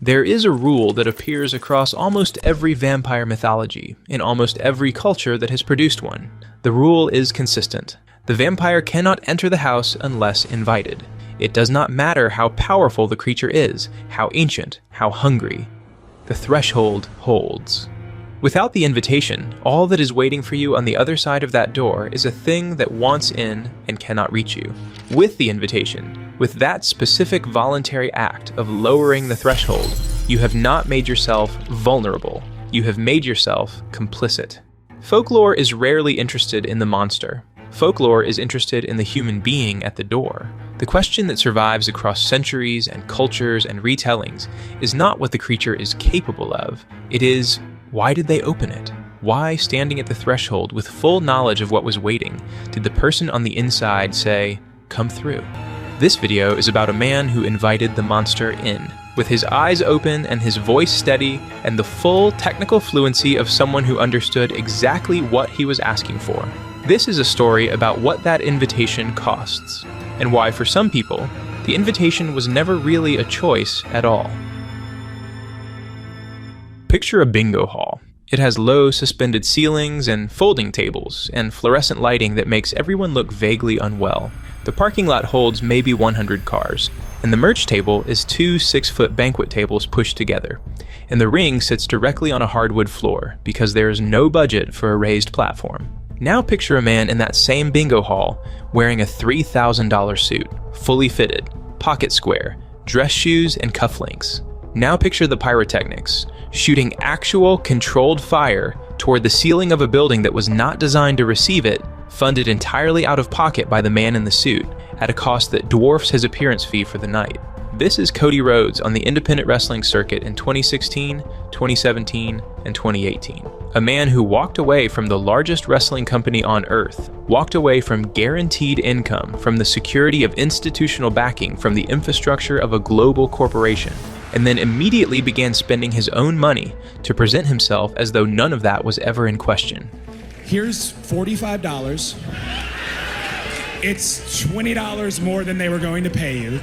There is a rule that appears across almost every vampire mythology, in almost every culture that has produced one. The rule is consistent. The vampire cannot enter the house unless invited. It does not matter how powerful the creature is, how ancient, how hungry. The threshold holds. Without the invitation, all that is waiting for you on the other side of that door is a thing that wants in and cannot reach you. With the invitation, with that specific voluntary act of lowering the threshold, you have not made yourself vulnerable. You have made yourself complicit. Folklore is rarely interested in the monster. Folklore is interested in the human being at the door. The question that survives across centuries and cultures and retellings is not what the creature is capable of. It is, why did they open it? Why, standing at the threshold with full knowledge of what was waiting, did the person on the inside say, "Come through"? This video is about a man who invited the monster in, with his eyes open and his voice steady and the full technical fluency of someone who understood exactly what he was asking for. This is a story about what that invitation costs, and why for some people, the invitation was never really a choice at all. Picture a bingo hall. It has low suspended ceilings and folding tables and fluorescent lighting that makes everyone look vaguely unwell. The parking lot holds maybe 100 cars, and the merch table is two 6-foot banquet tables pushed together. And the ring sits directly on a hardwood floor because there is no budget for a raised platform. Now picture a man in that same bingo hall wearing a $3,000 suit, fully fitted, pocket square, dress shoes, and cufflinks. Now picture the pyrotechnics, shooting actual controlled fire toward the ceiling of a building that was not designed to receive it, funded entirely out of pocket by the man in the suit, at a cost that dwarfs his appearance fee for the night. This is Cody Rhodes on the independent wrestling circuit in 2016, 2017, and 2018. A man who walked away from the largest wrestling company on earth, walked away from guaranteed income, from the security of institutional backing, from the infrastructure of a global corporation, and then immediately began spending his own money to present himself as though none of that was ever in question. Here's $45. It's $20 more than they were going to pay you.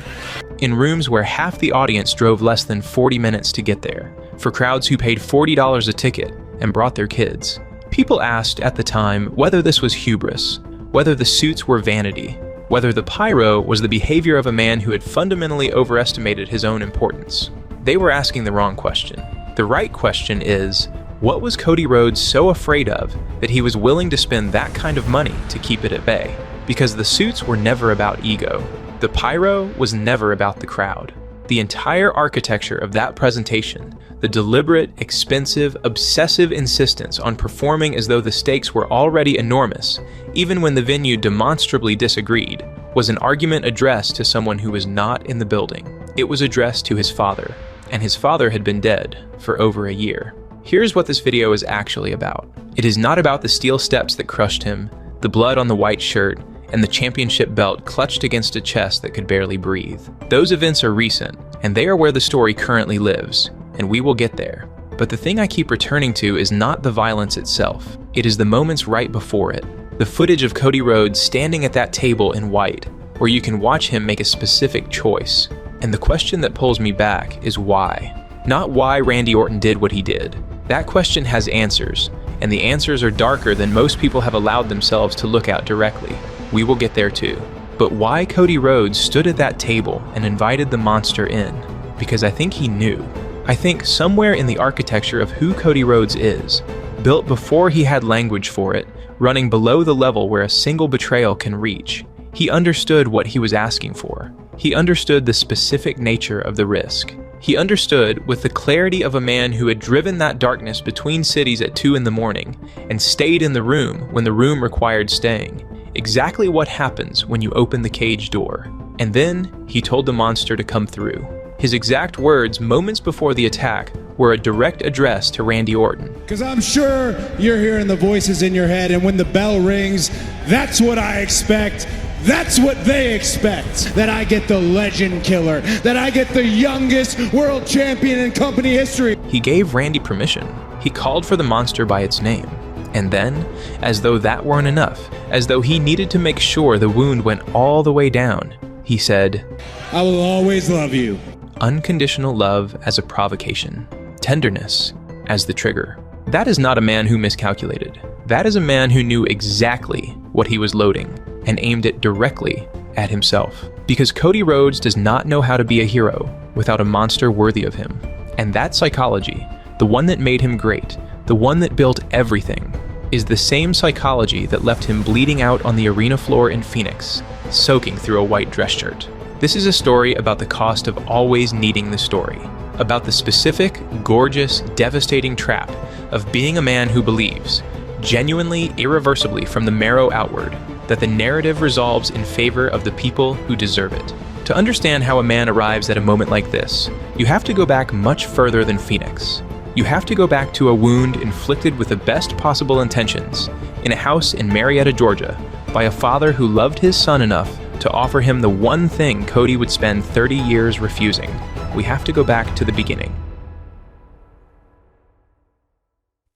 In rooms where half the audience drove less than 40 minutes to get there, for crowds who paid $40 a ticket and brought their kids. People asked at the time whether this was hubris, whether the suits were vanity, whether the pyro was the behavior of a man who had fundamentally overestimated his own importance. They were asking the wrong question. The right question is, what was Cody Rhodes so afraid of that he was willing to spend that kind of money to keep it at bay? Because the suits were never about ego. The pyro was never about the crowd. The entire architecture of that presentation, the deliberate, expensive, obsessive insistence on performing as though the stakes were already enormous, even when the venue demonstrably disagreed, was an argument addressed to someone who was not in the building. It was addressed to his father, and his father had been dead for over a year. Here's what this video is actually about. It is not about the steel steps that crushed him, the blood on the white shirt, and the championship belt clutched against a chest that could barely breathe. Those events are recent, and they are where the story currently lives, and we will get there. But the thing I keep returning to is not the violence itself. It is the moments right before it. The footage of Cody Rhodes standing at that table in white, where you can watch him make a specific choice. And the question that pulls me back is why? Not why Randy Orton did what he did. That question has answers, and the answers are darker than most people have allowed themselves to look at directly. We will get there too. But why Cody Rhodes stood at that table and invited the monster in? Because I think he knew. I think somewhere in the architecture of who Cody Rhodes is, built before he had language for it, running below the level where a single betrayal can reach, he understood what he was asking for. He understood the specific nature of the risk. He understood, with the clarity of a man who had driven that darkness between cities at 2 a.m. and stayed in the room when the room required staying, exactly what happens when you open the cage door. And then he told the monster to come through. His exact words moments before the attack were a direct address to Randy Orton. Because I'm sure you're hearing the voices in your head, and when the bell rings, that's what I expect. That's what they expect. That I get the legend killer. That I get the youngest world champion in company history. He gave Randy permission. He called for the monster by its name. And then, as though that weren't enough, as though he needed to make sure the wound went all the way down, he said, I will always love you. unconditional love as a provocation, tenderness as the trigger. That is not a man who miscalculated. That is a man who knew exactly what he was loading and aimed it directly at himself. Because Cody Rhodes does not know how to be a hero without a monster worthy of him. And that psychology, the one that made him great, the one that built everything, is the same psychology that left him bleeding out on the arena floor in Phoenix, soaking through a white dress shirt. This is a story about the cost of always needing the story, about the specific, gorgeous, devastating trap of being a man who believes, genuinely, irreversibly from the marrow outward, that the narrative resolves in favor of the people who deserve it. To understand how a man arrives at a moment like this, you have to go back much further than Phoenix. You have to go back to a wound inflicted with the best possible intentions in a house in Marietta, Georgia, by a father who loved his son enough to offer him the one thing Cody would spend 30 years refusing. We have to go back to the beginning.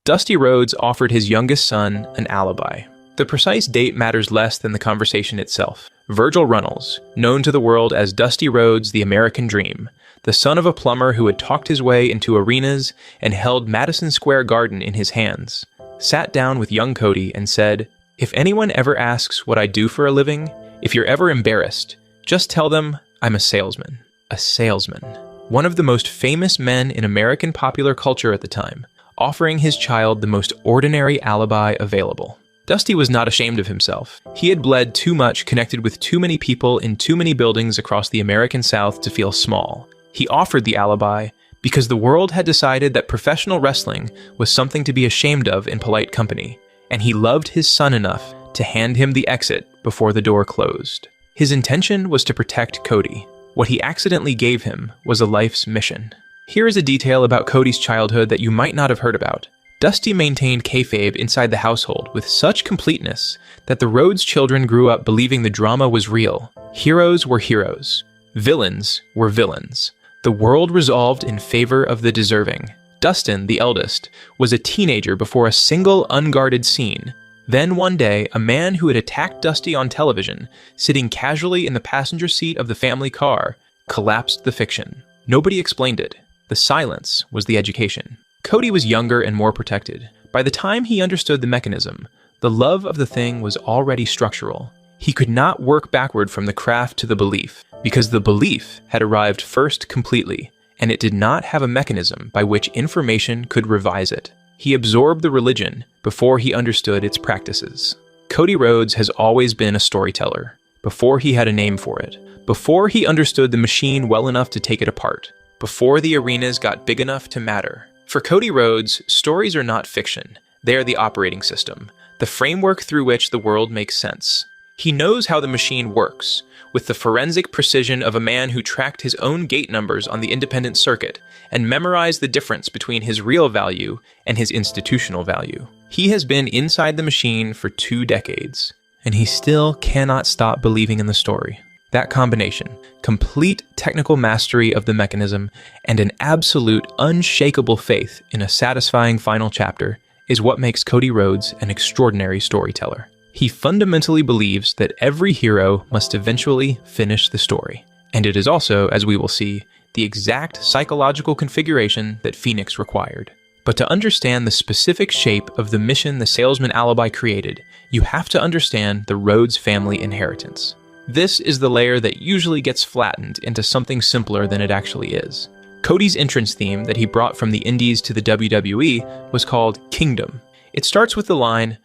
Dusty Rhodes offered his youngest son an alibi. The precise date matters less than the conversation itself. Virgil Runnels, known to the world as Dusty Rhodes, the American Dream, the son of a plumber who had talked his way into arenas and held Madison Square Garden in his hands, sat down with young Cody and said, "If anyone ever asks what I do for a living, if you're ever embarrassed, just tell them I'm a salesman." A salesman. One of the most famous men in American popular culture at the time, offering his child the most ordinary alibi available. Dusty was not ashamed of himself. He had bled too much, connected with too many people in too many buildings across the American South to feel small. He offered the alibi because the world had decided that professional wrestling was something to be ashamed of in polite company, and he loved his son enough to hand him the exit before the door closed. His intention was to protect Cody. What he accidentally gave him was a life's mission. Here is a detail about Cody's childhood that you might not have heard about. Dusty maintained kayfabe inside the household with such completeness that the Rhodes children grew up believing the drama was real. Heroes were heroes. Villains were villains. The world resolved in favor of the deserving. Dustin, the eldest, was a teenager before a single unguarded scene. Then one day, a man who had attacked Dusty on television, sitting casually in the passenger seat of the family car, collapsed the fiction. Nobody explained it. The silence was the education. Cody was younger and more protected. By the time he understood the mechanism, the love of the thing was already structural. He could not work backward from the craft to the belief, because the belief had arrived first completely, and it did not have a mechanism by which information could revise it. He absorbed the religion before he understood its practices. Cody Rhodes has always been a storyteller, before he had a name for it, before he understood the machine well enough to take it apart, before the arenas got big enough to matter. For Cody Rhodes, stories are not fiction. They are the operating system, the framework through which the world makes sense. He knows how the machine works, with the forensic precision of a man who tracked his own gate numbers on the independent circuit and memorized the difference between his real value and his institutional value. He has been inside the machine for 2 decades, and he still cannot stop believing in the story. That combination, complete technical mastery of the mechanism and an absolute, unshakable faith in a satisfying final chapter, is what makes Cody Rhodes an extraordinary storyteller. He fundamentally believes that every hero must eventually finish the story. And it is also, as we will see, the exact psychological configuration that Phoenix required. But to understand the specific shape of the mission the salesman alibi created, you have to understand the Rhodes family inheritance. This is the layer that usually gets flattened into something simpler than it actually is. Cody's entrance theme that he brought from the Indies to the WWE was called Kingdom. It starts with the line,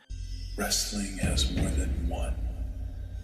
"Wrestling has more than one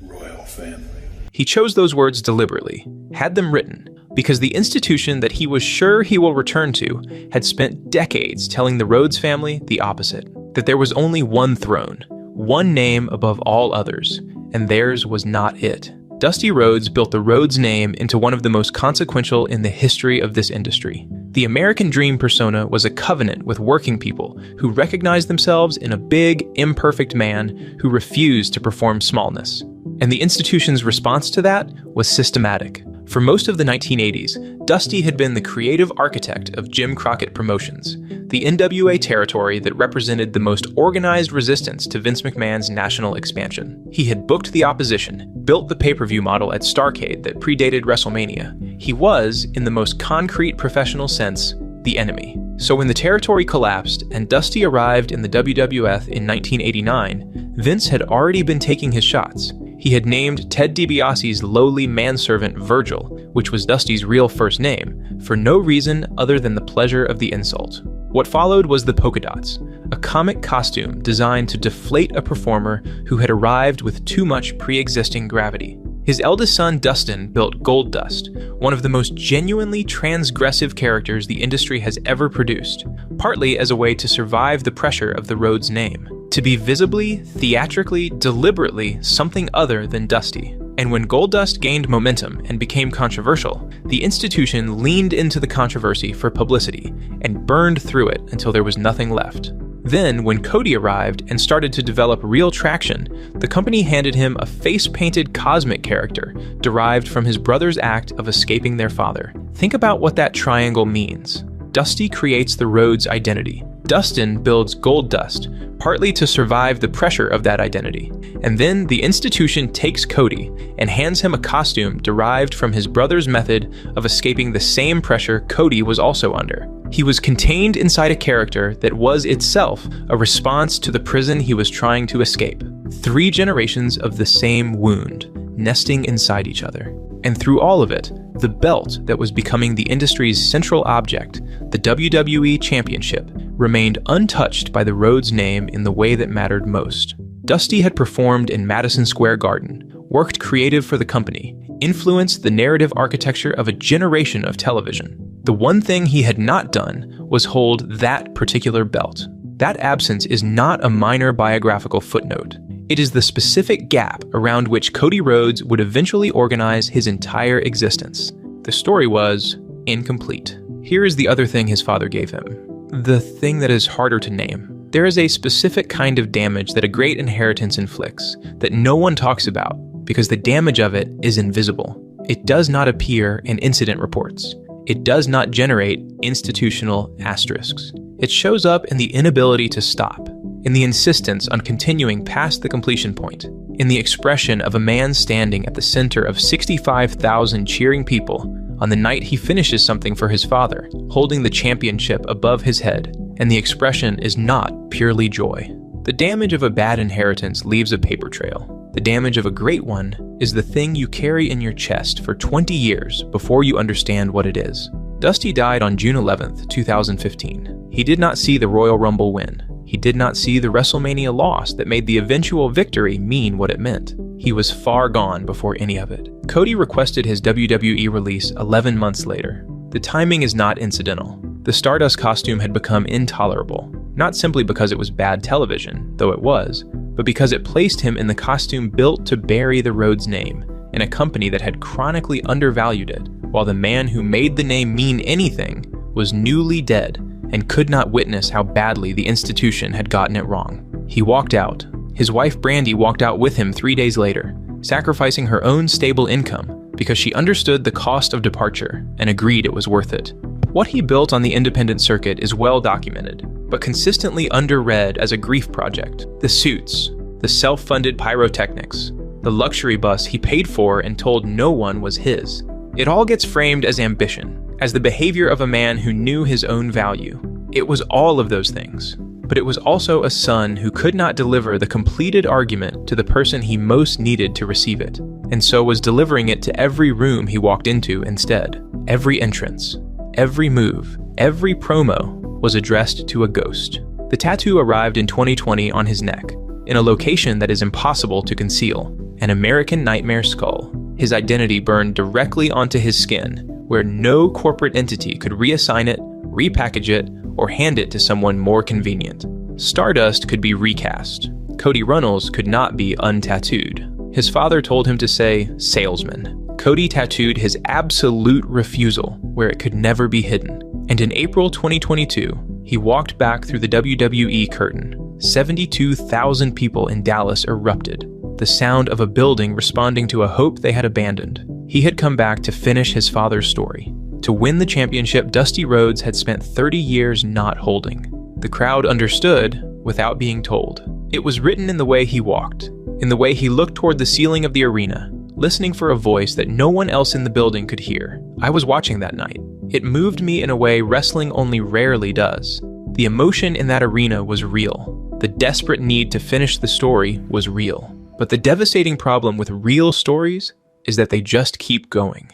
royal family." He chose those words deliberately, had them written, because the institution that he was sure he will return to had spent decades telling the Rhodes family the opposite, that there was only one throne, one name above all others, and theirs was not it. Dusty Rhodes built the Rhodes name into one of the most consequential in the history of this industry. The American Dream persona was a covenant with working people who recognized themselves in a big, imperfect man who refused to perform smallness. And the institution's response to that was systematic. For most of the 1980s, Dusty had been the creative architect of Jim Crockett Promotions, the NWA territory that represented the most organized resistance to Vince McMahon's national expansion. He had booked the opposition, built the pay-per-view model at Starrcade that predated WrestleMania. He was, in the most concrete professional sense, the enemy. So when the territory collapsed and Dusty arrived in the WWF in 1989, Vince had already been taking his shots. He had named Ted DiBiase's lowly manservant Virgil, which was Dusty's real first name, for no reason other than the pleasure of the insult. What followed was the polka dots, a comic costume designed to deflate a performer who had arrived with too much pre-existing gravity. His eldest son, Dustin, built Gold Dust, one of the most genuinely transgressive characters the industry has ever produced, partly as a way to survive the pressure of the Rhodes name, to be visibly, theatrically, deliberately something other than Dusty. And when Goldust gained momentum and became controversial, the institution leaned into the controversy for publicity and burned through it until there was nothing left. Then, when Cody arrived and started to develop real traction, the company handed him a face-painted cosmic character derived from his brother's act of escaping their father. Think about what that triangle means. Dusty creates the Rhodes identity. Dustin builds Gold Dust, partly to survive the pressure of that identity. And then the institution takes Cody and hands him a costume derived from his brother's method of escaping the same pressure Cody was also under. He was contained inside a character that was itself a response to the prison he was trying to escape. 3 generations of the same wound, nesting inside each other. And through all of it, the belt that was becoming the industry's central object, the WWE Championship, remained untouched by the Rhodes name in the way that mattered most. Dusty had performed in Madison Square Garden, worked creative for the company, influenced the narrative architecture of a generation of television. The one thing he had not done was hold that particular belt. That absence is not a minor biographical footnote. It is the specific gap around which Cody Rhodes would eventually organize his entire existence. The story was incomplete. Here is the other thing his father gave him. The thing that is harder to name. There is a specific kind of damage that a great inheritance inflicts that no one talks about because the damage of it is invisible. It does not appear in incident reports. It does not generate institutional asterisks. It shows up in the inability to stop, in the insistence on continuing past the completion point, in the expression of a man standing at the center of 65,000 cheering people on the night he finishes something for his father, holding the championship above his head, and the expression is not purely joy. The damage of a bad inheritance leaves a paper trail. The damage of a great one is the thing you carry in your chest for 20 years before you understand what it is. Dusty died on June 11th, 2015. He did not see the Royal Rumble win. He did not see the WrestleMania loss that made the eventual victory mean what it meant. He was far gone before any of it. Cody requested his WWE release 11 months later. The timing is not incidental. The Stardust costume had become intolerable, not simply because it was bad television, though it was, but because it placed him in the costume built to bury the Rhodes name in a company that had chronically undervalued it, while the man who made the name mean anything was newly dead and could not witness how badly the institution had gotten it wrong. He walked out. His wife Brandy walked out with him 3 days later, sacrificing her own stable income because she understood the cost of departure and agreed it was worth it. What he built on the independent circuit is well documented, but consistently underread as a grief project. The suits, the self-funded pyrotechnics, the luxury bus he paid for and told no one was his. It all gets framed as ambition, as the behavior of a man who knew his own value. It was all of those things, but it was also a son who could not deliver the completed argument to the person he most needed to receive it, and so was delivering it to every room he walked into instead. Every entrance, every move, every promo was addressed to a ghost. The tattoo arrived in 2020 on his neck, in a location that is impossible to conceal, an American Nightmare skull. His identity burned directly onto his skin, where no corporate entity could reassign it, repackage it, or hand it to someone more convenient. Stardust could be recast. Cody Runnels could not be untattooed. His father told him to say, salesman. Cody tattooed his absolute refusal where it could never be hidden. And in April 2022, he walked back through the WWE curtain. 72,000 people in Dallas erupted, the sound of a building responding to a hope they had abandoned. He had come back to finish his father's story, To win the championship Dusty Rhodes had spent 30 years not holding. The crowd understood without being told. It was written in the way he walked, in the way he looked toward the ceiling of the arena, listening for a voice that no one else in the building could hear. I was watching that night. It moved me in a way wrestling only rarely does. The emotion in that arena was real. The desperate need to finish the story was real. But the devastating problem with real stories is that they just keep going.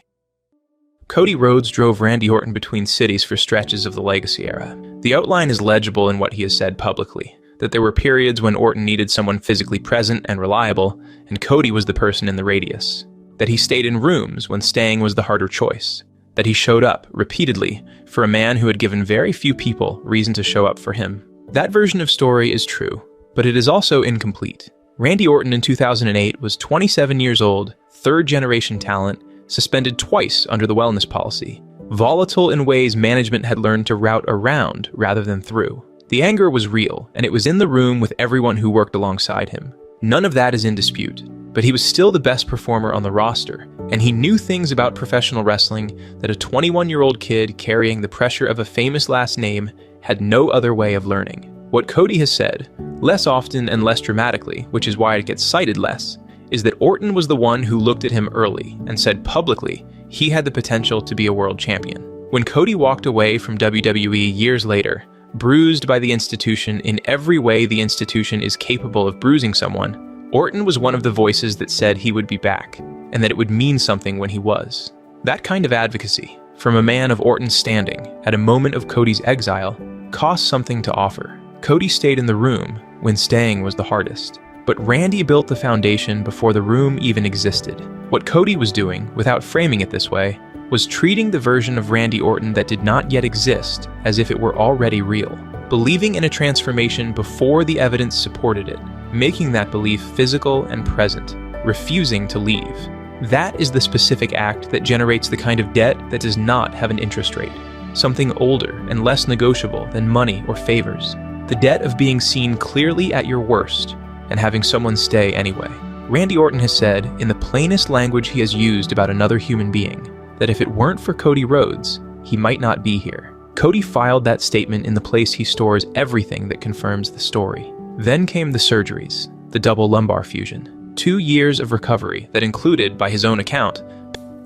Cody Rhodes drove Randy Orton between cities for stretches of the Legacy era. The outline is legible in what he has said publicly, that there were periods when Orton needed someone physically present and reliable, and Cody was the person in the radius. That he stayed in rooms when staying was the harder choice. That he showed up, repeatedly, for a man who had given very few people reason to show up for him. That version of story is true, but it is also incomplete. Randy Orton in 2008 was 27 years old, third-generation talent, suspended twice under the wellness policy, volatile in ways management had learned to route around rather than through. The anger was real, and it was in the room with everyone who worked alongside him. None of that is in dispute, but he was still the best performer on the roster, and he knew things about professional wrestling that a 21-year-old kid carrying the pressure of a famous last name had no other way of learning. What Cody has said, less often and less dramatically, which is why it gets cited less, is that Orton was the one who looked at him early and said publicly he had the potential to be a world champion. When Cody walked away from WWE years later, bruised by the institution in every way the institution is capable of bruising someone, Orton was one of the voices that said he would be back, and that it would mean something when he was. That kind of advocacy, from a man of Orton's standing, at a moment of Cody's exile, cost something to offer. Cody stayed in the room when staying was the hardest. But Randy built the foundation before the room even existed. What Cody was doing, without framing it this way, was treating the version of Randy Orton that did not yet exist as if it were already real, believing in a transformation before the evidence supported it, making that belief physical and present, refusing to leave. That is the specific act that generates the kind of debt that does not have an interest rate, something older and less negotiable than money or favors, the debt of being seen clearly at your worst and having someone stay anyway. Randy Orton has said, in the plainest language he has used about another human being, that if it weren't for Cody Rhodes, he might not be here. Cody filed that statement in the place he stores everything that confirms the story. Then came the surgeries, the double lumbar fusion, 2 years of recovery that included, by his own account,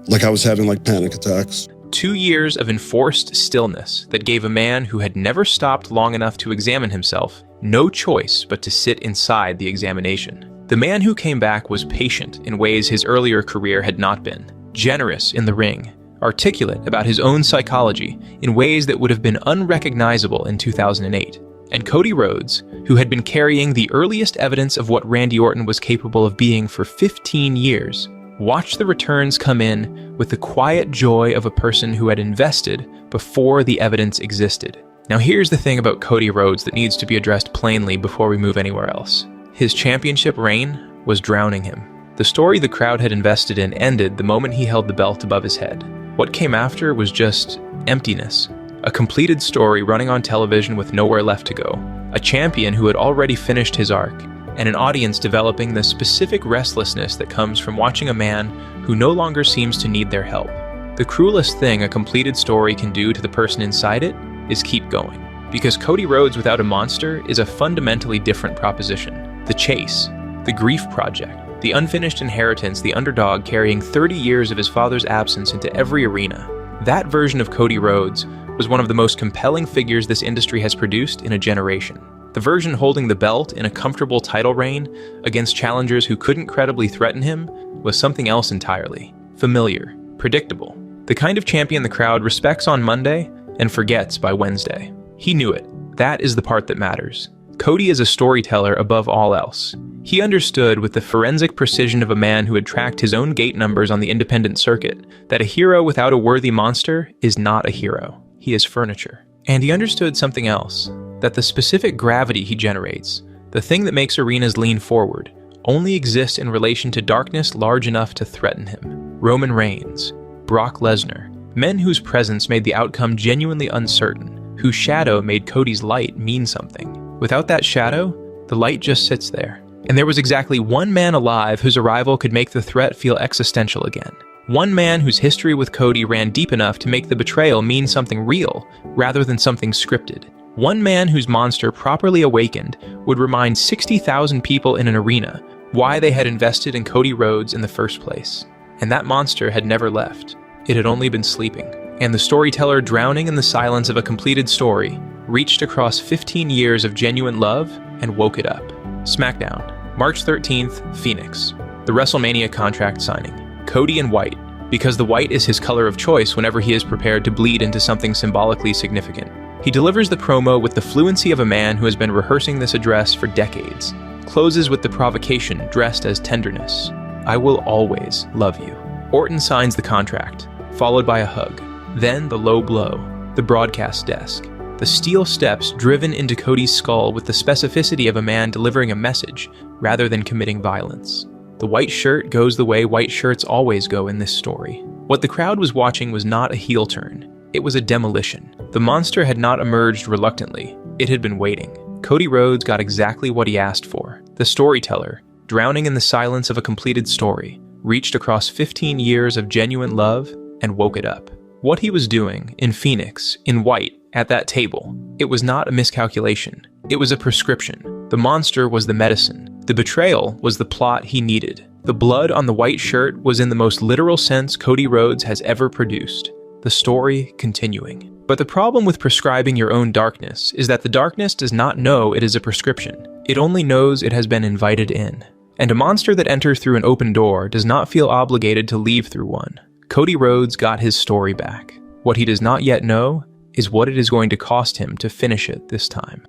like I was having panic attacks. 2 years of enforced stillness that gave a man who had never stopped long enough to examine himself no choice but to sit inside the examination. The man who came back was patient in ways his earlier career had not been, generous in the ring, articulate about his own psychology in ways that would have been unrecognizable in 2008. And Cody Rhodes, who had been carrying the earliest evidence of what Randy Orton was capable of being for 15 years, watched the returns come in with the quiet joy of a person who had invested before the evidence existed. Now here's the thing about Cody Rhodes that needs to be addressed plainly before we move anywhere else. His championship reign was drowning him. The story the crowd had invested in ended the moment he held the belt above his head. What came after was just emptiness. A completed story running on television with nowhere left to go. A champion who had already finished his arc, and an audience developing the specific restlessness that comes from watching a man who no longer seems to need their help. The cruelest thing a completed story can do to the person inside it is keep going. Because Cody Rhodes without a monster is a fundamentally different proposition. The chase, the grief project, the unfinished inheritance, the underdog carrying 30 years of his father's absence into every arena. That version of Cody Rhodes was one of the most compelling figures this industry has produced in a generation. The version holding the belt in a comfortable title reign against challengers who couldn't credibly threaten him was something else entirely. Familiar, predictable. The kind of champion the crowd respects on Monday and forgets by Wednesday. He knew it. That is the part that matters. Cody is a storyteller above all else. He understood with the forensic precision of a man who had tracked his own gate numbers on the independent circuit that a hero without a worthy monster is not a hero. He is furniture. And he understood something else, that the specific gravity he generates, the thing that makes arenas lean forward, only exists in relation to darkness large enough to threaten him. Roman Reigns, Brock Lesnar, men whose presence made the outcome genuinely uncertain, whose shadow made Cody's light mean something. Without that shadow, the light just sits there. And there was exactly one man alive whose arrival could make the threat feel existential again. One man whose history with Cody ran deep enough to make the betrayal mean something real, rather than something scripted. One man whose monster properly awakened would remind 60,000 people in an arena why they had invested in Cody Rhodes in the first place. And that monster had never left. It had only been sleeping. And the storyteller, drowning in the silence of a completed story, reached across 15 years of genuine love and woke it up. SmackDown, March 13th, Phoenix. The WrestleMania contract signing. Cody in white, because the white is his color of choice whenever he is prepared to bleed into something symbolically significant. He delivers the promo with the fluency of a man who has been rehearsing this address for decades. Closes with the provocation dressed as tenderness. I will always love you. Orton signs the contract, followed by a hug. Then the low blow, the broadcast desk. The steel steps driven into Cody's skull with the specificity of a man delivering a message rather than committing violence. The white shirt goes the way white shirts always go in this story. What the crowd was watching was not a heel turn. It was a demolition. The monster had not emerged reluctantly. It had been waiting. Cody Rhodes got exactly what he asked for. The storyteller, drowning in the silence of a completed story, reached across 15 years of genuine love and woke it up. What he was doing, in Phoenix, in white, at that table, it was not a miscalculation. It was a prescription. The monster was the medicine. The betrayal was the plot he needed. The blood on the white shirt was in the most literal sense Cody Rhodes has ever produced. The story continuing. But the problem with prescribing your own darkness is that the darkness does not know it is a prescription. It only knows it has been invited in. And a monster that enters through an open door does not feel obligated to leave through one. Cody Rhodes got his story back. What he does not yet know is what it is going to cost him to finish it this time.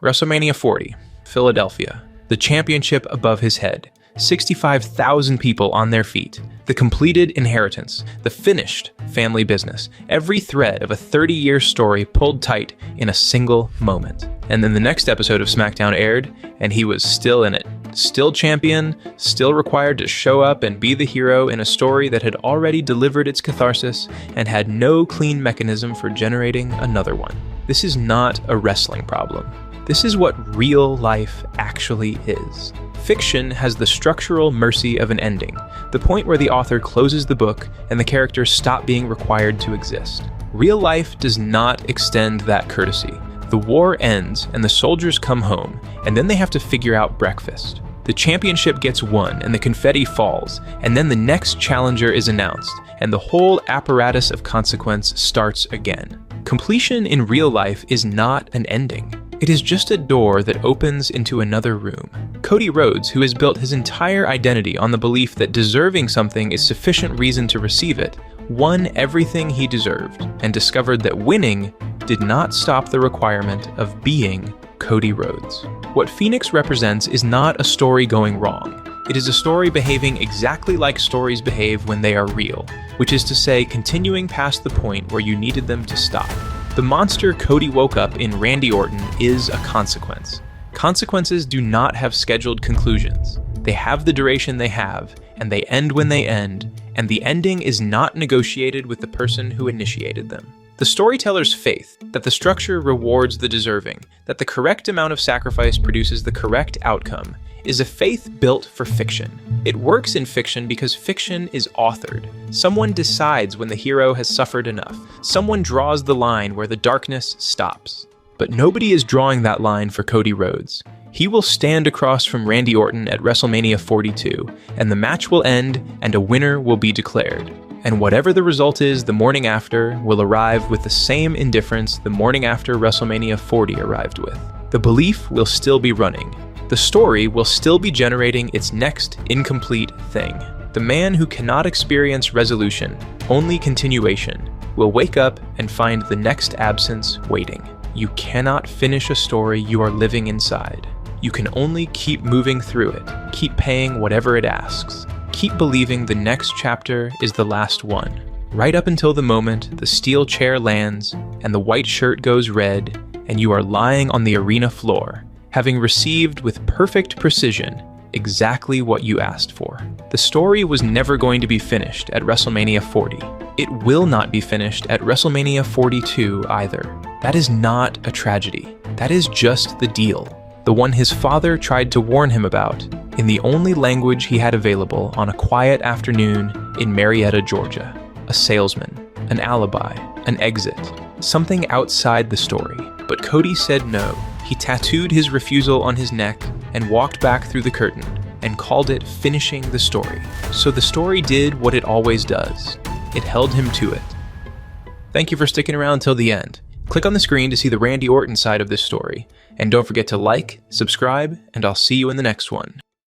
WrestleMania 40, Philadelphia. The championship above his head. 65,000 people on their feet. The completed inheritance. The finished family business. Every thread of a 30-year story pulled tight in a single moment. And then the next episode of SmackDown aired, and he was still in it. Still champion, still required to show up and be the hero in a story that had already delivered its catharsis and had no clean mechanism for generating another one. This is not a wrestling problem. This is what real life actually is. Fiction has the structural mercy of an ending, the point where the author closes the book and the characters stop being required to exist. Real life does not extend that courtesy. The war ends and the soldiers come home, and then they have to figure out breakfast. The championship gets won and the confetti falls, and then the next challenger is announced, and the whole apparatus of consequence starts again. Completion in real life is not an ending. It is just a door that opens into another room. Cody Rhodes, who has built his entire identity on the belief that deserving something is sufficient reason to receive it, won everything he deserved and discovered that winning did not stop the requirement of being Cody Rhodes. What Phoenix represents is not a story going wrong. It is a story behaving exactly like stories behave when they are real, which is to say, continuing past the point where you needed them to stop. The monster Cody woke up in Randy Orton is a consequence. Consequences do not have scheduled conclusions. They have the duration they have, and they end when they end, and the ending is not negotiated with the person who initiated them. The storyteller's faith that the structure rewards the deserving, that the correct amount of sacrifice produces the correct outcome, is a faith built for fiction. It works in fiction because fiction is authored. Someone decides when the hero has suffered enough. Someone draws the line where the darkness stops. But nobody is drawing that line for Cody Rhodes. He will stand across from Randy Orton at WrestleMania 42, and the match will end and a winner will be declared. And whatever the result is the morning after will arrive with the same indifference the morning after WrestleMania 40 arrived with. The belief will still be running. The story will still be generating its next incomplete thing. The man who cannot experience resolution, only continuation, will wake up and find the next absence waiting. You cannot finish a story you are living inside. You can only keep moving through it, keep paying whatever it asks. Keep believing the next chapter is the last one. Right up until the moment the steel chair lands and the white shirt goes red and you are lying on the arena floor, having received with perfect precision exactly what you asked for. The story was never going to be finished at WrestleMania 40. It will not be finished at WrestleMania 42 either. That is not a tragedy. That is just the deal. The one his father tried to warn him about in the only language he had available on a quiet afternoon in Marietta, Georgia. A salesman, an alibi, an exit, something outside the story. But Cody said no. He tattooed his refusal on his neck and walked back through the curtain and called it finishing the story. So the story did what it always does. It held him to it. Thank you for sticking around till the end. Click on the screen to see the Randy Orton side of this story. And don't forget to like, subscribe, and I'll see you in the next one.